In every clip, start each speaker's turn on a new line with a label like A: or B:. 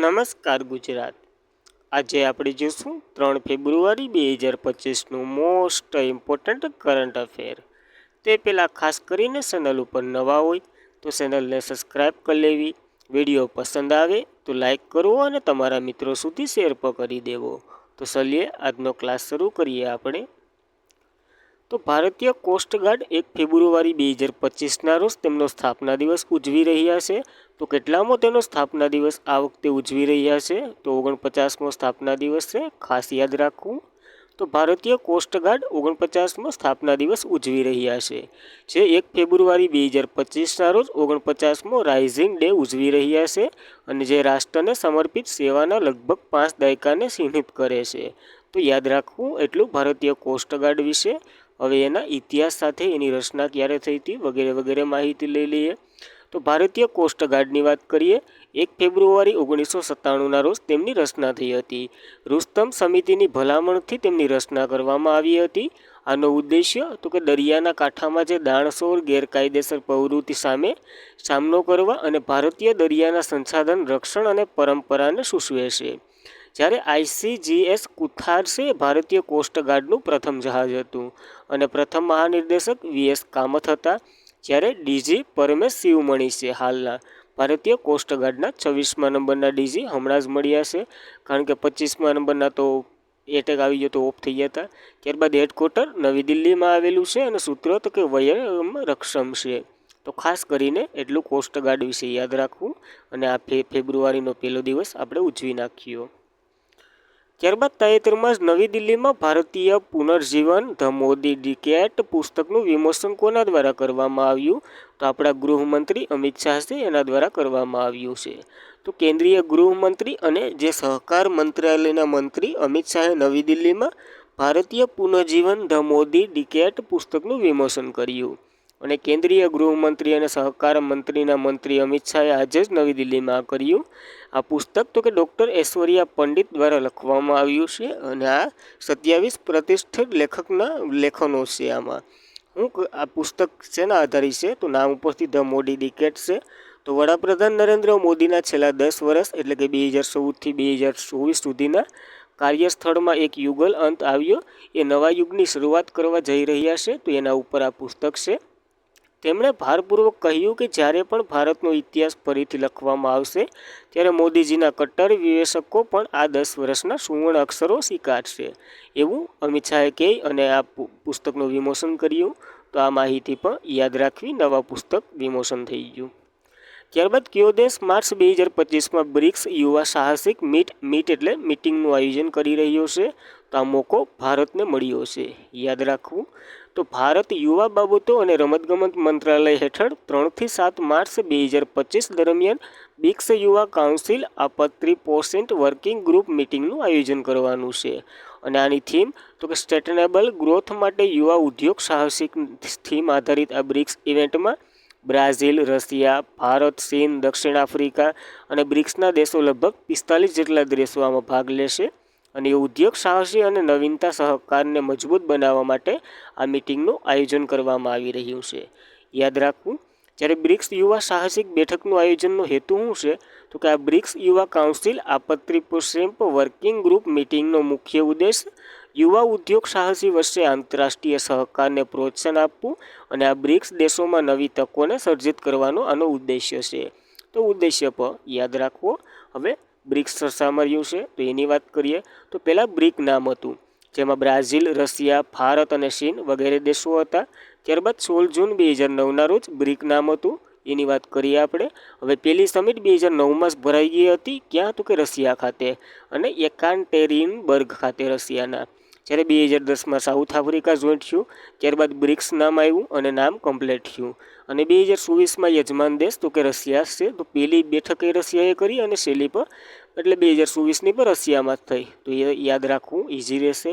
A: નમસ્કાર ગુજરાત। આજે આપણે જોઈશું 3 ફેબ્રુઆરી 2025નું મોસ્ટ ઇમ્પોર્ટન્ટ કરંટ અફેર। તે પહેલાં ખાસ કરીને ચેનલ ઉપર નવા હોય તો ચેનલને સબસ્ક્રાઈબ કરી લેવી, વિડીયો પસંદ આવે તો લાઈક કરવો અને તમારા મિત્રો સુધી શેર પણ કરી દેવો। તો ચલીએ આજનો ક્લાસ શરૂ કરીએ આપણે। તો ભારતીય કોસ્ટગાર્ડ 1 ફેબ્રુઆરી 2025ના રોજ તેમનો સ્થાપના દિવસ ઉજવી રહ્યા છે। તો કેટલામો તેનો સ્થાપના દિવસ આ વખતે ઉજવી રહ્યા છે? તો 49મો સ્થાપના દિવસ છે, ખાસ યાદ રાખવું। તો ભારતીય કોસ્ટગાર્ડ 49મો સ્થાપના દિવસ ઉજવી રહ્યા છે, જે 1 ફેબ્રુઆરી 2025ના રોજ 49મો રાઇઝિંગ ડે ઉજવી રહ્યા છે અને જે રાષ્ટ્રને સમર્પિત સેવાના લગભગ 5 દાયકાને ચિહ્નિત કરે છે। તો યાદ રાખવું એટલું ભારતીય કોસ્ટગાર્ડ વિશે। હવે એના ઇતિહાસ સાથે એની રચના ક્યારે થઈ હતી વગેરે વગેરે માહિતી લઈ લઈએ। તો ભારતીય કોસ્ટગાર્ડની વાત કરીએ, 1 ફેબ્રુઆરી 1997ના રોજ તેમની રચના થઈ હતી। રુસ્તમ સમિતિની ભલામણથી તેમની રચના કરવામાં આવી હતી। આનો ઉદ્દેશ્ય તો કે દરિયાના કાંઠામાં જે દાણશોર ગેરકાયદેસર પ્રવૃત્તિ સામે સામનો કરવા અને ભારતીય દરિયાના સંસાધન રક્ષણ અને પરંપરાને સૂચવે છે। જ્યારે ICGS કુથાર ભારતીય કોસ્ટગાર્ડનું પ્રથમ જહાજ હતું અને પ્રથમ મહાનિર્દેશક VS કામથ હતા, જ્યારે DG પરમેશ શિવમણી છે હાલના ભારતીય કોસ્ટગાર્ડના 26મા નંબરના DG હમણાં જ મળ્યા છે, કારણ કે 25મા નંબરના તો એટેક આવી ગયો તો ઓફ થઈ ગયા હતા। ત્યારબાદ હેડક્વાર્ટર નવી દિલ્હીમાં આવેલું છે અને સૂત્ર તો કે વયમ રક્ષમ છે। તો ખાસ કરીને એટલું કોસ્ટગાર્ડ વિશે યાદ રાખવું અને આ ફેબ્રુઆરીનો પહેલો દિવસ આપણે ઉજવી નાખ્યો। ત્યારબાદ તાજેતરમાં જ નવી દિલ્હીમાં ભારતીય પુનર્જીવન ધ મોદી ડિકેટ પુસ્તકનું વિમોચન કોના દ્વારા કરવામાં આવ્યું? તો આપણા ગૃહમંત્રી અમિત શાહ છે એના દ્વારા કરવામાં આવ્યું છે। તો કેન્દ્રીય ગૃહમંત્રી અને જે સહકાર મંત્રાલયના મંત્રી અમિત શાહે નવી દિલ્હીમાં ભારતીય પુનર્જીવન ધ મોદી ડિકેટ પુસ્તકનું વિમોચન કર્યું અને કેન્દ્રીય ગૃહમંત્રી અને સહકાર મંત્રીના મંત્રી અમિત શાહે આજે જ નવી દિલ્હીમાં કર્યું। આ પુસ્તક તો કે ડૉક્ટર ઐશ્વર્યા પંડિત દ્વારા લખવામાં આવ્યું છે અને આ 27 પ્રતિષ્ઠિત લેખકના લેખનો છે। આમાં આ પુસ્તક શેના આધારિત છે? તો નામ ઉપરથી ધ મોદી ડિકેટ છે। તો વડાપ્રધાન નરેન્દ્ર મોદીના છેલ્લા 10 વર્ષ એટલે કે 2014થી 2024 સુધીના કાર્યસ્થળમાં એક યુગલ અંત આવ્યો, એ નવા યુગની શરૂઆત કરવા જઈ રહ્યા છે, તો એના ઉપર આ પુસ્તક છે। તેમણે ભારપૂર્વક કહ્યું કે જ્યારે પણ ભારતનો ઇતિહાસ ફરીથી લખવામાં આવશે ત્યારે મોદીજીના કટ્ટર વિવેચકો પણ આ 10 વર્ષના સુવર્ણ અક્ષરો સ્વીકારશે, એવું અમિત શાહે કહી અને આ પુસ્તકનું વિમોચન કર્યું। તો આ માહિતી પણ યાદ રાખવી, નવા પુસ્તક વિમોચન થઈ ગયું। ત્યારબાદ કયો દેશ માર્ચ 2025માં બ્રિક્સ યુવા સાહસિક મીટ એટલે મીટિંગનું આયોજન કરી રહ્યો છે? તો આ મોકો ભારતને મળ્યો છે, યાદ રાખવું। તો ભારત યુવા બાબતો અને રમતગમત મંત્રાલય હેઠળ 3થી 7 માર્ચ 2025 દરમિયાન બ્રિક્સ યુવા કાઉન્સિલ આ 30% વર્કિંગ ગ્રુપ મીટિંગનું આયોજન કરવાનું છે અને આની થીમ તો કે સસ્ટેનેબલ ગ્રોથ માટે યુવા ઉદ્યોગ સાહસિક થીમ આધારિત આ બ્રિક્સ ઇવેન્ટમાં બ્રાઝિલ, રશિયા, ભારત, ચીન, દક્ષિણ આફ્રિકા અને બ્રિક્સના દેશો લગભગ 45 જેટલા દેશો આમાં ભાગ લેશે અને ઉદ્યોગ સાહસી અને નવીનતા સહકારને મજબૂત બનાવવા માટે આ મીટિંગનું આયોજન કરવામાં આવી રહ્યું છે, યાદ રાખવું। જ્યારે બ્રિક્સ યુવા સાહસિક બેઠકનું આયોજનનો હેતુ શું છે? તો કે આ બ્રિક્સ યુવા કાઉન્સિલ આ 30% વર્કિંગ ગ્રુપ મીટિંગનો મુખ્ય ઉદ્દેશ યુવા ઉદ્યોગ સાહસી વચ્ચે આંતરરાષ્ટ્રીય સહકારને પ્રોત્સાહન આપવું અને આ બ્રિક્સ દેશોમાં નવી તકોને સર્જિત કરવાનો આનો ઉદ્દેશ્ય છે। તો ઉદ્દેશ્ય પણ યાદ રાખવો। હવે બ્રિક્સ શા મળ્યું છે તો એની વાત કરીએ તો પહેલાં બ્રિક નામ હતું, જેમાં બ્રાઝિલ, રશિયા, ભારત અને ચીન વગેરે દેશો હતા। ત્યારબાદ 16 જૂન 2009ના રોજ બ્રિક નામ હતું, એની વાત કરીએ આપણે। હવે પહેલી સમિટ 2009માં જ ભરાઈ ગઈ હતી, ક્યાં? તો કે રશિયા ખાતે અને એકાન્ટેરિનબર્ગ ખાતે રશિયાના। જ્યારે 2010માં સાઉથ આફ્રિકા જોઈન્ટ થયું, ત્યારબાદ બ્રિક્સ નામ આવ્યું અને નામ કમ્પ્લીટ થયું અને 2024માં યજમાન દેશ તો કે રશિયા છે। તો પહેલી બેઠક એ રશિયાએ કરી અને છેલ્લી પર એટલે 2024ની પર રશિયામાં જ થઈ, તો એ યાદ રાખવું ઇઝી રહેશે।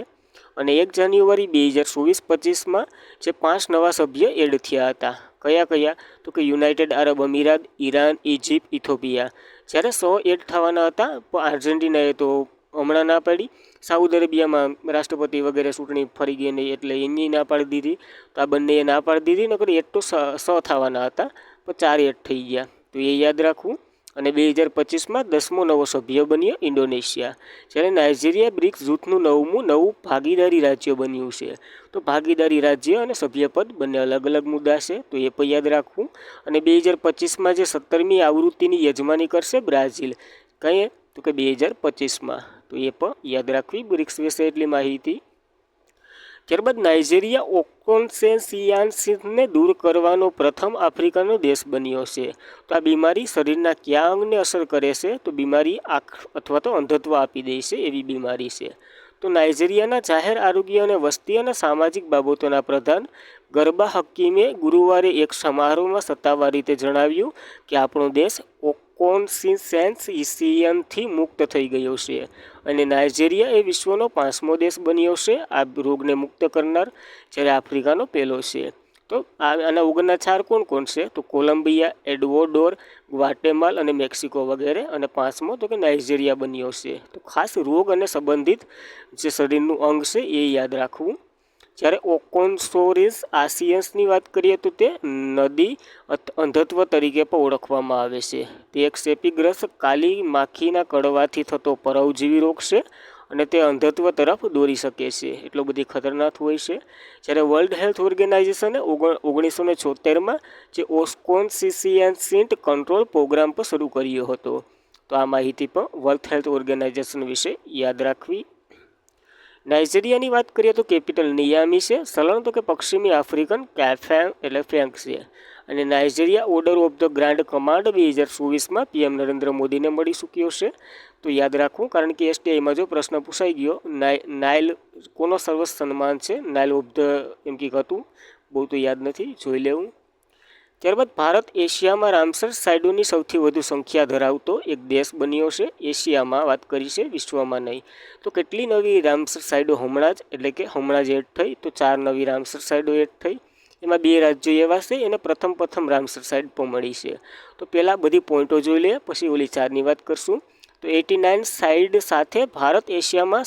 A: અને 1 જાન્યુઆરી 2024-25માં જે 5 નવા સભ્ય એડ થયા હતા, કયા કયા? તો કે યુનાઇટેડ આરબ અમીરાત, ઈરાન, ઇજિપ્ત, ઇથોપિયા। જ્યારે 100 એડ થવાના હતા પણ આર્જેન્ટિનાએ તો હમણાં ના પાડી, સાઉદી અરેબિયામાં રાષ્ટ્રપતિ વગેરે ચૂંટણી ફરી ગઈ નહીં એટલે એની ના પાડી દીધી, તો આ બંનેએ ના પાડી દીધી, નકર એડ તો 100 થવાના હતા પણ 4 એડ થઈ ગયા, તો એ યાદ રાખવું। અને 2025માં 10મો નવો સભ્ય બન્યો ઇન્ડોનેશિયા. જ્યારે નાઇજીરિયા બ્રિક્સ જૂથનું નવું ભાગીદારી રાજ્ય બન્યું છે. તો ભાગીદારી રાજ્ય અને સભ્યપદ બંને અલગ અલગ મુદ્દા છે, તો એ પણ યાદ રાખવું. અને 2025માં જે 17મી આવૃત્તિની યજમાની કરશે બ્રાઝિલ, કઈ તો કે 2025માં, તો એ પણ યાદ રાખવી બ્રિક્સ વિશે એટલી માહિતી. ત્યારબાદ નાઇજીરિયા ઓકોન્સેસિયાન્સિસને દૂર કરવાનો પ્રથમ આફ્રિકાનો દેશ બન્યો છે. તો આ બીમારી શરીરના કયા અંગને અસર કરે છે? તો બીમારી આંખ અથવા તો અંધત્વ આપી દે છે એવી બીમારી છે. તો નાઇજીરિયાના જાહેર આરોગ્ય અને વસ્તી અને સામાજિક બાબતોના પ્રધાન ગરબા હકીમે ગુરુવારે એક સમારોહમાં સત્તાવાર રીતે જણાવ્યું કે આપણો દેશ ઓકોન્સિસેન્સિયનથી મુક્ત થઈ ગયો છે અને નાઇજીરિયા એ વિશ્વનો 5મો દેશ બન્યો છે આ રોગને મુક્ત કરનાર, જ્યારે આફ્રિકાનો પહેલો છે. તો આના ઓગણના 4 કોણ છે? તો કોલંબિયા, એડવોડોર, ગ્વાટેમાલ અને મેક્સિકો વગેરે. અને 5મો તો કે નાઇજીરિયા બન્યો છે. તો ખાસ રોગ અને સંબંધિત જે શરીરનું અંગ છે એ યાદ રાખવું. જ્યારે ઓકોન્સોરિયાસિસની વાત કરીએ તો તે નદી અંધત્વ તરીકે પણ ઓળખવામાં આવે છે. તે એક ચેપીગ્રસ્ત કાલી માખીના કડવાથી થતો પરવજીવી રોગ છે અને તે અંધત્વ તરફ દોરી શકે છે. એટલો બધી ખતરનાક હોય છે. જ્યારે વર્લ્ડ હેલ્થ ઓર્ગેનાઇઝેશને 1976માં જે ઓકોન્સિસિયન્સિસ કંટ્રોલ પ્રોગ્રામ પણ શરૂ કર્યો હતો. તો આ માહિતી પણ વર્લ્ડ હેલ્થ ઓર્ગેનાઇઝેશન વિશે યાદ રાખવી. નાઇજીરિયાની વાત કરીએ તો કેપિટલ નિયામી છે. ચલણ તો કે પશ્ચિમી આફ્રિકન ફ્રેન્ક છે. અને Nigeria order of the grand command 2024માં પીએમ નરેન્દ્ર મોદીને મળી ચૂક્યો છે. તો યાદ રાખવું, કારણ કે STIમાં જો પ્રશ્ન પૂછાઈ ગયો નાઇલ કોનો સર્વોચ્ચ સન્માન છે, નાઇલ ઓફ ધ એમ કંઈક હતું, બહુ તો યાદ નથી, જોઈ લેવું. ત્યારબાદ ભારત એશિયામાં રામસર સાઇટોની સૌથી વધુ સંખ્યા ધરાવતો એક દેશ બન્યો છે. એશિયામાં વાત કરી છે, વિશ્વમાં નહીં. તો કેટલી નવી રામસર સાઇટો હમણાં જ એડ થઈ? તો 4 નવી રામસર સાઇટો એડ થઈ. એમાં 2 રાજ્યો એવા છે એને પ્રથમ રામસર સાઇટ પણ મળી છે. તો પહેલાં બધી પોઈન્ટો જોઈ લે, પછી ઓલી 4ની વાત કરશું. તો 89 સાઇડ સાથે ભારત એશિયામાં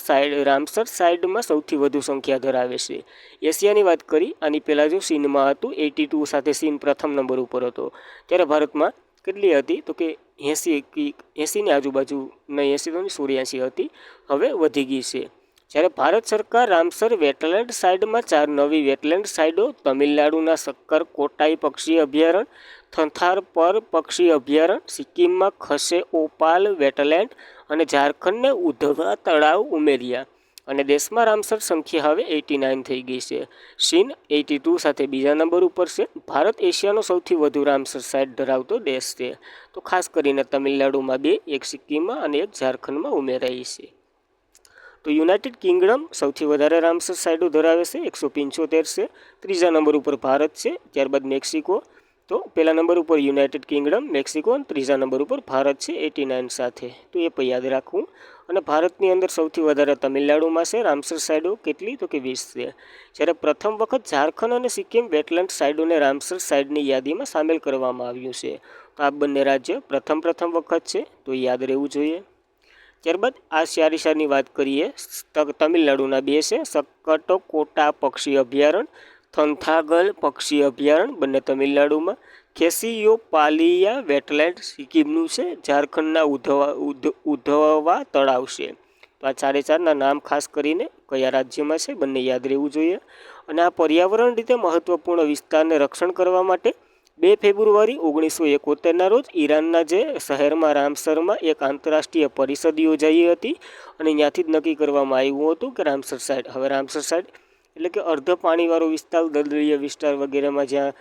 A: રામસર સાઇડમાં સૌથી વધુ સંખ્યા ધરાવે છે. એશિયાની વાત કરી, આની પહેલાં જો ચીનમાં હતું 82 સાથે ચીન પ્રથમ નંબર ઉપર હતો. ત્યારે ભારતમાં કેટલી હતી? તો કે 80ની આજુબાજુ, નહીં 80 તો નહીં 84 હતી, હવે વધી ગઈ છે. જ્યારે ભારત સરકાર રામસર વેટલેન્ડ સાઇડમાં 4 નવી વેટલેન્ડ સાઇડો, તમિલનાડુના સક્કર કોટાઈ પક્ષી અભયારણ્ય, થંથારપર પક્ષી અભયારણ્ય, સિક્કિમમાં ખસે ઓપાલ વેટલેન્ડ અને ઝારખંડને ઉધવા તળાવ ઉમેર્યા. અને દેશમાં રામસર સંખ્યા હવે 89 થઈ ગઈ છે. ચીન 82 સાથે બીજા નંબર ઉપર છે. ભારત એશિયાનો સૌથી વધુ રામસર સાઇટ ધરાવતો દેશ છે. તો ખાસ કરીને તમિલનાડુમાં 2, એક સિક્કિમમાં અને એક ઝારખંડમાં ઉમેરાઈ છે. તો યુનાઇટેડ કિંગડમ સૌથી વધારે રામસર સાઇટો ધરાવે છે, 175 છે. ત્રીજા નંબર ઉપર ભારત છે. ત્યારબાદ મેક્સિકો. તો પહેલા નંબર ઉપર યુનાઇટેડ કિંગડમ, મેક્સિકો, અને ત્રીજા નંબર ઉપર ભારત છે 89 સાથે. તો એ પણ યાદ રાખવું. અને ભારતની અંદર સૌથી વધારે તમિલનાડુમાં છે રામસર સાઇટો, કેટલી? તો કે 20 છે. જ્યારે પ્રથમ વખત ઝારખંડ અને સિક્કિમ વેટલેન્ડ સાઇટોને રામસર સાઇટની યાદીમાં સામેલ કરવામાં આવ્યું છે. તો આ બંને રાજ્ય પ્રથમ વખત છે, તો યાદ રહેવું જોઈએ. ત્યારબાદ આ ચારીની વાત કરીએ. તમિલનાડુના 2 છે, સક્કટકોટા પક્ષી અભયારણ્ય, થંથાગલ પક્ષી અભયારણ્ય, બંને તમિલનાડુમાં. ખેસિયોપાલિયા વેટલેન્ડ સિક્કિમનું છે. ઝારખંડના ઉધવા તળાવ છે. તો આ 4ના નામ ખાસ કરીને કયા રાજ્યમાં છે બંને યાદ રહેવું જોઈએ. અને આ પર્યાવરણ રીતે મહત્વપૂર્ણ વિસ્તારને રક્ષણ કરવા માટે 2 ફેબ્રુઆરી 1971ના રોજ ઈરાનના જે શહેરમાં રામસરમાં એક આંતરરાષ્ટ્રીય પરિષદ યોજાઈ હતી અને ત્યાંથી જ નક્કી કરવામાં આવ્યું હતું કે રામસર સાઇટ, હવે રામસર સાઇટ એટલે કે અર્ધ પાણીવાળો વિસ્તાર, દલદલીય વિસ્તાર વગેરેમાં જ્યાં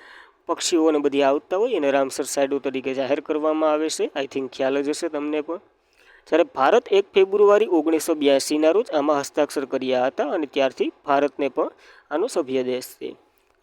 A: પક્ષીઓને બધી આવતા હોય એને રામસર સાઇટો તરીકે જાહેર કરવામાં આવે છે. આઈ થિંક ખ્યાલ જ હશે તમને પણ. જ્યારે ભારત 1 ફેબ્રુઆરી 1982ના રોજ આમાં હસ્તાક્ષર કર્યા હતા અને ત્યારથી ભારતને પણ આનો સભ્ય દેશ છે.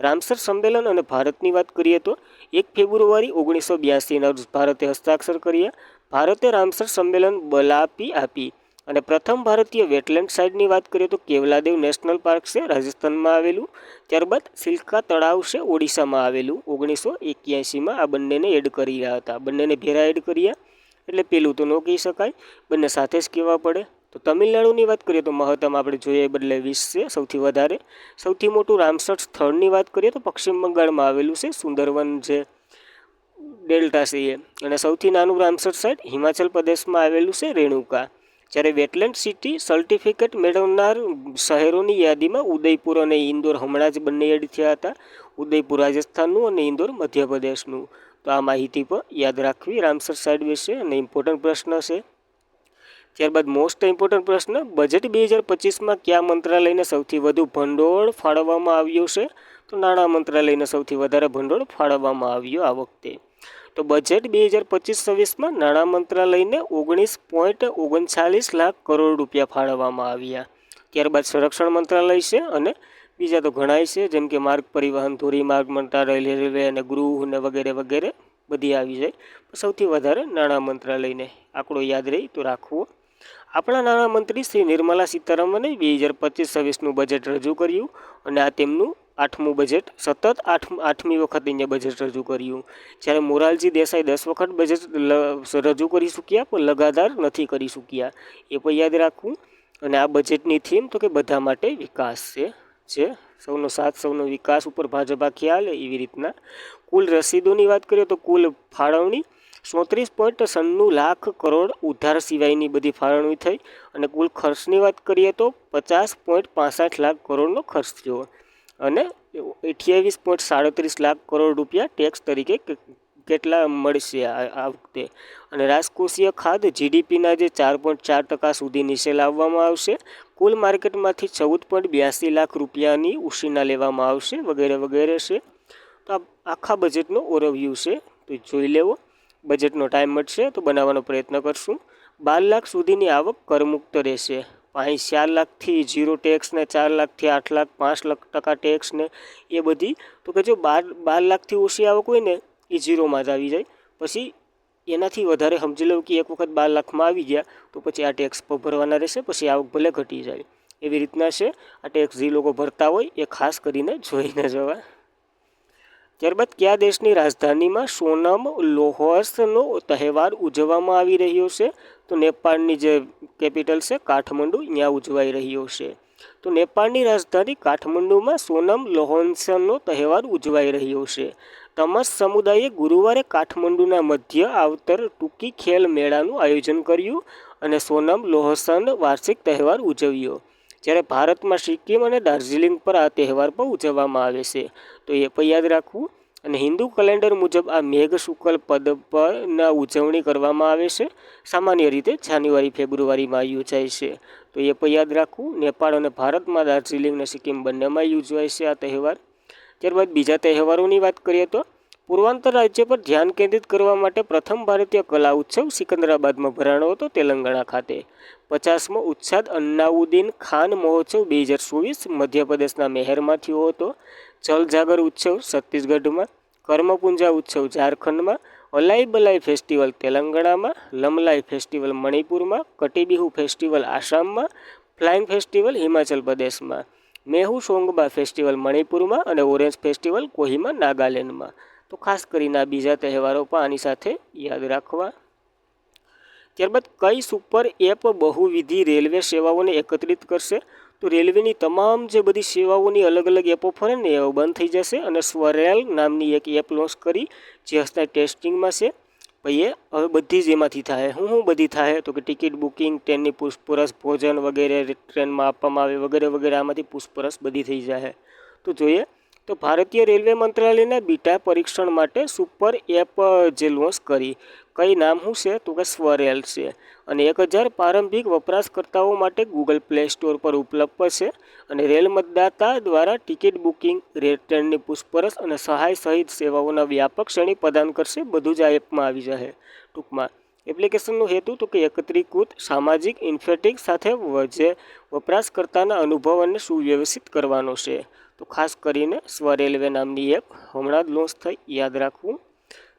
A: રામસર સંમેલન અને ભારતની વાત કરીએ તો 1 ફેબ્રુઆરી 1982ના રોજ ભારતે હસ્તાક્ષર કર્યા. ભારતે રામસર સંમેલન બોલાવી આપી. અને પ્રથમ ભારતીય વેટલેન્ડ સાઇટની વાત કરીએ તો કેવલાદેવ નેશનલ પાર્ક છે, રાજસ્થાનમાં આવેલું. ત્યારબાદ સિલકા તળાવ છે, ઓડિશામાં આવેલું. 1981માં આ બંનેને એડ કર્યા હતા, બંનેને ભેરા એડ કર્યા. એટલે પેલું તો ન કહી શકાય, બંને સાથે જ કહેવા પડે. તો તમિલનાડુની વાત કરીએ તો મહત્તમ આપણે જોઈએ બદલે 20 છે, સૌથી વધારે. સૌથી મોટું રામસર સ્થળની વાત કરીએ તો પશ્ચિમ બંગાળમાં આવેલું છે, સુંદરવન જે ડેલ્ટા છે એ. અને સૌથી નાનું રામસર સાઇટ હિમાચલ પ્રદેશમાં આવેલું છે રેણુકા. જ્યારે વેટલેન્ડ સિટી સર્ટિફિકેટ મેળવનાર શહેરોની યાદીમાં ઉદયપુર અને ઇન્દોર હમણાં જ બંને એડ થયા હતા. ઉદયપુર રાજસ્થાનનું અને ઇન્દોર મધ્યપ્રદેશનું. તો આ માહિતી પણ યાદ રાખવી રામસર સાઇટ વિશે, અને ઇમ્પોર્ટન્ટ પ્રશ્ન છે. ત્યારબાદ મોસ્ટ ઇમ્પોર્ટન્ટ પ્રશ્ન, બજેટ 2025માં કયા મંત્રાલયને સૌથી વધુ ભંડોળ ફાળવવામાં આવ્યું છે? તો નાણાં મંત્રાલયને સૌથી વધારે ભંડોળ ફાળવવામાં આવ્યું આ વખતે. તો બજેટ 2025-26માં નાણાં મંત્રાલયને 19.39 લાખ કરોડ રૂપિયા ફાળવવામાં આવ્યા. ત્યારબાદ સંરક્ષણ મંત્રાલય છે, અને બીજા તો ઘણાય છે, જેમ કે માર્ગ પરિવહન, ધોરીમાર્ગ મંત્રાલય, રેલવે અને ગૃહ ને વગેરે વગેરે બધી આવી જાય. સૌથી વધારે નાણાં મંત્રાલયને આંકડો યાદ રહી તો રાખવો. આપણા નાણામંત્રી શ્રી નિર્મલા સીતારમણે 2025-26નું બજેટ રજૂ કર્યું, અને આ તેમનું 8મું બજેટ, સતત 8મી વખત અહીંયા બજેટ રજૂ કર્યું. જ્યારે મોરારજી દેસાઈ 10 વખત બજેટ રજૂ કરી ચૂક્યા, પણ લગાતાર નથી કરી ચૂક્યા, એ પણ યાદ રાખવું. અને આ બજેટની થીમ તો કે બધા માટે વિકાસ છે, જે સૌનો સાથ સૌનો વિકાસ ઉપર ભાજપ આખી હાલે એવી રીતના. કુલ રસીદોની વાત કરીએ તો કુલ ફાળવણી 34.96 લાખ કરોડ ઉધાર સિવાયની બધી ફાળવણી થઈ. અને કુલ ખર્ચની વાત કરીએ તો 50.65 લાખ કરોડનો ખર્ચ થયો, અને 28.37 લાખ કરોડ રૂપિયા ટેક્સ તરીકે કેટલા મળશે આ વખતે. અને રાજકોષીય ખાધ જીડીપીના જે 4.4% સુધી નીચે લાવવામાં આવશે. કુલ માર્કેટમાંથી 14.82 લાખ રૂપિયાની ઉછીના લેવામાં આવશે, વગેરે વગેરે છે. તો આ આખા બજેટનો ઓવરવ્યૂ છે, તો જોઈ લેવો. બજેટનો ટાઈમ મળશે તો બનાવવાનો પ્રયત્ન કરશું. 12 લાખ સુધીની આવક કરમુક્ત રહેશે. અહીં 4 લાખથી 0 ટેક્સ ને 4 લાખથી 8 લાખ 5% ટેક્સ ને એ બધી. તો કે જો 12 લાખથી ઓછી આવક હોય ને એ 0માં જ આવી જાય. પછી એનાથી વધારે સમજી લો કે એક વખત 12 લાખમાં આવી ગયા તો પછી આ ટેક્સ ભરવાના રહેશે, પછી આવક ભલે ઘટી જાય. એવી રીતના છે. આ ટેક્સ જે લોકો ભરતા હોય એ ખાસ કરીને જોઈને જવા. ત્યારબાદ કયા દેશની રાજધાનીમાં સોનમ લોહર્સનો તહેવાર ઉજવવામાં આવી રહ્યો છે? તો નેપાળની જે કેપિટલ છે કાઠમંડુ, ત્યાં ઉજવાઈ રહ્યો છે. તો નેપાળની રાજધાની કાઠમંડુમાં સોનમ લોહર્સનો તહેવાર ઉજવાઈ રહ્યો છે. તમસ સમુદાયે ગુરુવારે કાઠમંડુના મધ્ય આવતર ટૂંકી ખેલ મેળાનું આયોજન કર્યું અને સોનમ લોહર્સન વાર્ષિક તહેવાર ઉજવ્યો. જ્યારે ભારતમાં સિક્કિમ અને દાર્જિલિંગ પર આ તહેવાર પણ ઉજવવામાં આવે છે, તો એ પણ યાદ રાખવું. અને હિન્દુ કેલેન્ડર મુજબ આ મેઘ શુક્લ પદ પરના ઉજવણી કરવામાં આવે છે. સામાન્ય રીતે જાન્યુઆરી-ફેબ્રુઆરીમાં યોજાય છે, તો એ પણ યાદ રાખવું. નેપાળ અને ભારતમાં દાર્જિલિંગ અને સિક્કિમ બંનેમાં યોજાય છે આ તહેવાર. ત્યારબાદ બીજા તહેવારોની વાત કરીએ તો પૂર્વાંચલ રાજ્ય પર ધ્યાન કેન્દ્રિત કરવા માટે પ્રથમ ભારતીય કલા ઉત્સવ સિકંદરાબાદમાં ભરાણો હતો, તેલંગાણા ખાતે. 50મો ઉત્સાદ અન્નાઉદ્દીન ખાન મહોત્સવ 2024 મધ્યપ્રદેશના મહેરમાં થયો હતો. જલ જાગર ઉત્સવ છત્તીસગઢમાં, કર્મપુંજા ઉત્સવ ઝારખંડમાં, અલાઈ બલાઈ ફેસ્ટિવલ તેલંગાણામાં, લમલાઈ ફેસ્ટિવલ મણિપુરમાં, કટીબિહુ ફેસ્ટિવલ આસામમાં, ફ્લાઇંગ ફેસ્ટિવલ હિમાચલ પ્રદેશમાં, મેહુ સોંગબા ફેસ્ટિવલ મણિપુરમાં અને ઓરેન્જ ફેસ્ટિવલ કોહિમા નાગાલેન્ડમાં. તો ખાસ કરીને આ બીજા તહેવારો પણ આની સાથે યાદ રાખવા. ત્યારબાદ કઈ સુપર એપ બહુવિધ રેલવે સેવાઓને એકત્રિત કરશે? તો રેલવેની તમામ જે બધી સેવાઓની અલગ અલગ એપો ફરે ને એ બંધ થઈ જશે, અને સ્વરેલ નામની એક એપ લોન્ચ કરી જે હસ્તા ટેસ્ટિંગમાં છે. ભાઈ એ હવે બધી જ એમાંથી થાય. હું બધી થાય? તો કે ટિકિટ બુકિંગ, ટ્રેનની પૂછપરછ, ભોજન વગેરે ટ્રેનમાં આપવામાં આવે વગેરે વગેરે, આમાંથી પૂછપરછ બધી થઈ જાય. તો જોઈએ તો ભારતીય રેલવે મંત્રાલયના બીટા પરીક્ષણ માટે સુપર એપ જે લોન્ચ કરી, કઈ નામ શું છે? તો કે સ્વરેલ છે. અને 1000 પ્રારંભિક વપરાશકર્તાઓ માટે ગૂગલ પ્લે સ્ટોર પર ઉપલબ્ધ છે. અને રેલ મતદાતા દ્વારા ટિકિટ બુકિંગ, ટ્રેનની પૂછપરછ અને સહાય સહિત સેવાઓના વ્યાપક શ્રેણી પ્રદાન કરશે. બધું જ આ એપમાં આવી જશે. ટૂંકમાં એપ્લિકેશનનો હેતુ તો કે એકત્રીકૃત સામાજિક ઇન્ફેટિક સાથે જે વપરાશકર્તાના અનુભવોને સુવ્યવસ્થિત કરવાનો છે. તો ખાસ કરીને સ્વરેલવે નામની એપ હમણાં જ લોન્ચ થઈ, યાદ રાખવું.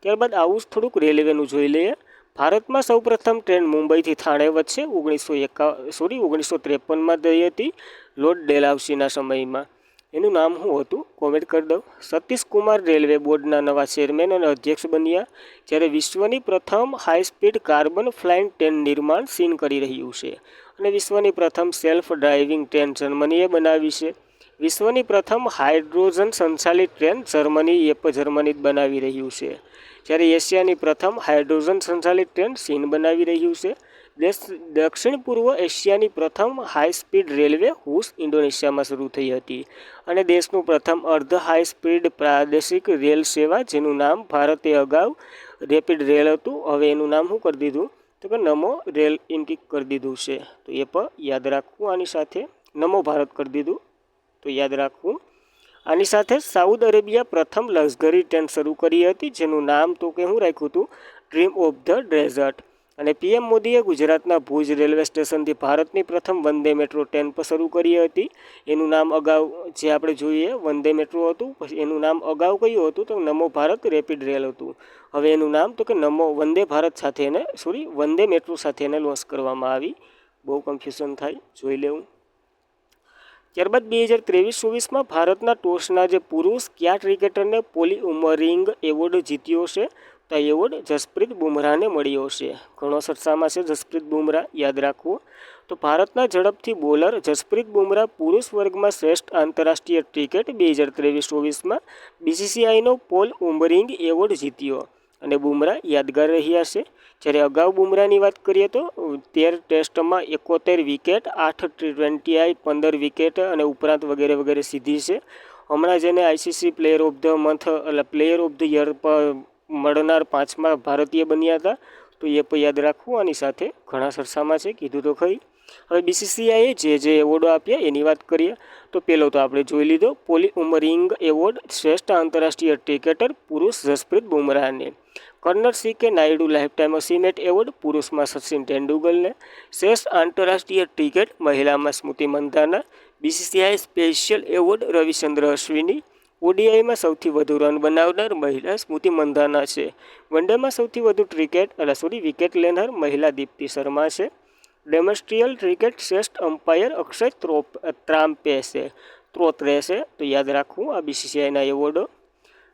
A: ત્યારબાદ આવું જ થોડુંક રેલવેનું જોઈ લઈએ. ભારતમાં સૌપ્રથમ ટ્રેન મુંબઈથી થાણે વચ્ચે 1953માં થઈ હતી, લોર્ડ ડેલહાઉસીના સમયમાં. એનું નામ શું હતું? કોમેન્ટ કરી દો. સતીશ કુમાર રેલવે બોર્ડના નવા ચેરમેન અને અધ્યક્ષ બન્યા. જ્યારે વિશ્વની પ્રથમ હાઈસ્પીડ કાર્બન ફ્લાઇંગ ટ્રેન નિર્માણ ચીન કરી રહ્યું છે. અને વિશ્વની પ્રથમ સેલ્ફ ડ્રાઇવિંગ ટ્રેન જર્મનીએ બનાવી છે. વિશ્વની પ્રથમ હાઇડ્રોજન સંચાલિત ટ્રેન જર્મની જ બનાવી રહ્યું છે, જ્યારે એશિયાની પ્રથમ હાઇડ્રોજન સંચાલિત ટ્રેન ચીન બનાવી રહ્યું છે. દક્ષિણ પૂર્વ એશિયાની પ્રથમ હાઈ સ્પીડ રેલવે હુસ ઇન્ડોનેશિયામાં શરૂ થઈ હતી, અને દેશનું પ્રથમ અર્ધ હાઈ સ્પીડ પ્રાદેશિક રેલ સેવા, જેનું નામ ભારતે અગાઉ રેપિડ રેલ હતું, હવે એનું નામ શું કરી દીધું તો કે નમો રેલ એમ કરી દીધું છે. તો એ પણ યાદ રાખવું. આની સાથે નમો ભારત કરી દીધું, તો યાદ રાખવું. આની સાથે સાઉદ અરેબિયા પ્રથમ લક્ઝરી ટ્રેન શરૂ કરી હતી, જેનું નામ તો કે શું રાખ્યું હતું, ડ્રીમ ઓફ ધ ડેઝર્ટ. અને પીએમ મોદીએ ગુજરાતના ભુજ રેલવે સ્ટેશનથી ભારતની પ્રથમ વંદે મેટ્રો ટ્રેન પર શરૂ કરી હતી. એનું નામ અગાઉ જે આપણે જોઈએ વંદે મેટ્રો હતું, પછી એનું નામ અગાઉ કયું હતું તો નમો ભારત રેપિડ રેલ હતું. હવે એનું નામ તો કે નમો વંદે ભારત સાથે વંદે મેટ્રો સાથે એને લોન્ચ કરવામાં આવી. બહુ કન્ફ્યુઝન થાય, જોઈ લેવું. ત્યારબાદ 2023-24માં ભારતના ટોચના જે પુરુષ કયા ક્રિકેટરને પોલી ઉમરિંગ એવોર્ડ જીત્યો છે, તો આ એવોર્ડ જસપ્રીત બુમરાહને મળ્યો છે. ઘણો ચર્ચામાં છે જસપ્રીત બુમરાહ, યાદ રાખવું. તો ભારતના ઝડપથી બોલર જસપ્રીત બુમરાહ પુરુષ વર્ગમાં શ્રેષ્ઠ આંતરરાષ્ટ્રીય ક્રિકેટ 2023-24માં બીસીસીઆઈનો પોલ ઉમરિંગ એવોર્ડ જીત્યો, અને બુમરાહ યાદગાર રહ્યા છે. જ્યારે અગાઉ બુમરાહની વાત કરીએ તો 13 ટેસ્ટમાં 71 વિકેટ, 8 T20I 15 વિકેટ અને ઉપરાંત વગેરે વગેરે સીધી છે. હમણાં જેને ICC player of the month એટલે પ્લેયર ઓફ ધ યર મળનાર 5મા ભારતીય બન્યા હતા, તો એ પણ યાદ રાખવું. આની સાથે ઘણા ચર્ચામાં છે, કીધું તો ખરી. હવે બીસીસીઆઈએ જે એવોર્ડો આપ્યા એની વાત કરીએ તો પહેલો તો આપણે જોઈ લીધો પોલી ઉમરિંગ એવોર્ડ શ્રેષ્ઠ આંતરરાષ્ટ્રીય ક્રિકેટર પુરુષ જસપ્રીત બુમરાહને. Colonel C K. Naidu lifetime achievement award પુરુષમાં સચિન તેંડુલકરને. શ્રેષ્ઠ આંતરરાષ્ટ્રીય ક્રિકેટ મહિલામાં Smriti Mandhana. BCCI special award Ravichandra Ashwin. ઓડીઆઈમાં સૌથી વધુ રન બનાવનાર મહિલા સ્મૃતિ મંધાના છે. વનડેમાં સૌથી વધુ વિકેટ લેનાર મહિલા દીપ્તિ શર્મા છે. ડોમેસ્ટિયલ ક્રિકેટ શ્રેષ્ઠ અમ્પાયર અક્ષય ત્રામ્પે છે. તો યાદ રાખવું આ બીસીસીઆઈના એવોર્ડો.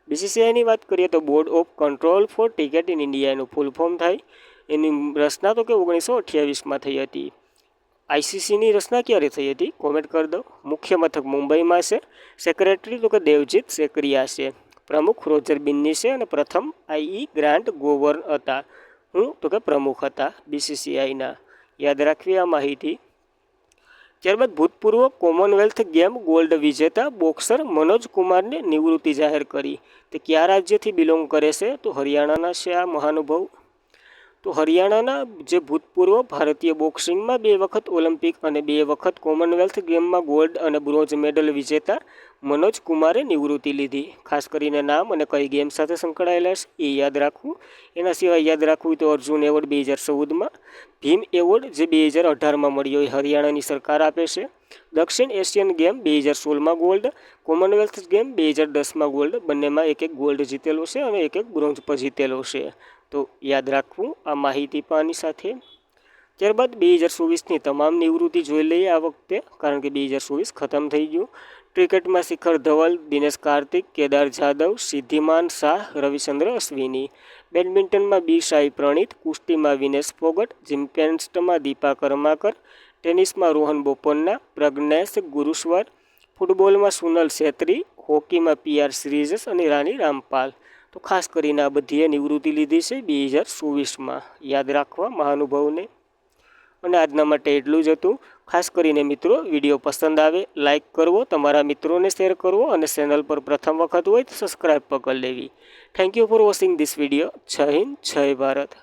A: બીસીસીઆઈની વાત કરીએ તો board of control for cricket in India એનું ફૂલ ફોર્મ થાય. એની રચના તો કે 1928માં થઈ હતી. આઈસીસીની રચના ક્યારે થઈ હતી કોમેન્ટ કરી દો. મુખ્ય મથક મુંબઈમાં છે. સેક્રેટરી તો કે દેવજીત સેકરિયા છે. પ્રમુખ રોજર બિન્ની છે, અને પ્રથમ આઈ ગ્રાન્ટ ગોવર્ન હતા. તો કે પ્રમુખ હતા બીસીસીઆઈના. યાદ રાખવી આ માહિતી. ત્યારબાદ ભૂતપૂર્વ કોમનવેલ્થ ગેમ ગોલ્ડ વિજેતા બોક્સર મનોજ કુમારને નિવૃત્તિ જાહેર કરી. તે કયા રાજ્યથી બિલોંગ કરે છે તો હરિયાણાના છે આ મહાનુભાવ. તો હરિયાણાના જે ભૂતપૂર્વ ભારતીય બોક્સિંગમાં 2 વખત ઓલિમ્પિક અને 2 વખત કોમનવેલ્થ ગેમમાં ગોલ્ડ અને બ્રોન્ઝ મેડલ વિજેતા મનોજ કુમારે નિવૃત્તિ લીધી. ખાસ કરીને નામ અને કઈ ગેમ સાથે સંકળાયેલા છે એ યાદ રાખવું. એના સિવાય યાદ રાખવું તો અર્જુન એવોર્ડ 2014માં, ભીમ એવોર્ડ જે 2018માં મળ્યો એ હરિયાણાની સરકાર આપે છે. દક્ષિણ એશિયન ગેમ 2016માં ગોલ્ડ, કોમનવેલ્થ ગેમ 2010માં ગોલ્ડ, બંનેમાં એક ગોલ્ડ જીતેલો છે અને એક બ્રોન્ઝ પણ જીતેલો છે. તો યાદ રાખવું આ માહિતી પાની સાથે. ત્યારબાદ 2024ની તમામ નિવૃત્તિ જોઈ લઈએ આ વખતે, કારણ કે 2024 ખતમ થઈ ગયું. ક્રિકેટમાં શિખર ધવલ, દિનેશ કાર્તિક, કેદાર જાદવ, સિદ્ધિમાન શાહ, રવિચંદ્ર અશ્વિની. બેડમિન્ટનમાં બી સાઈ પ્રણીત, કુસ્તીમાં વિનેશ ફોગટ, જિમ્નાસ્ટિક્સમાં દીપા કર્માકર, ટેનિસમાં રોહન બોપન્ના, પ્રજ્ઞેશ ગુરુશ્વર, ફૂટબોલમાં સુનલ છેત્રી, હોકીમાં PR શ્રીજસ અને રાની રામપાલ. તો ખાસ કરીને આ બધીએ નિવૃત્તિ લીધી છે 2024માં. યાદ રાખવા મહાનુભાવને. અને આજના માટે એટલું જ હતું. ખાસ કરીને મિત્રો વિડીયો પસંદ આવે લાઇક કરવો, તમારા મિત્રોને શેર કરવો, અને ચેનલ પર પ્રથમ વખત હોય તો સબસ્ક્રાઈબ પણ કરી લેવી. Thank you for watching this video. જય હિન્દ, જય ભારત.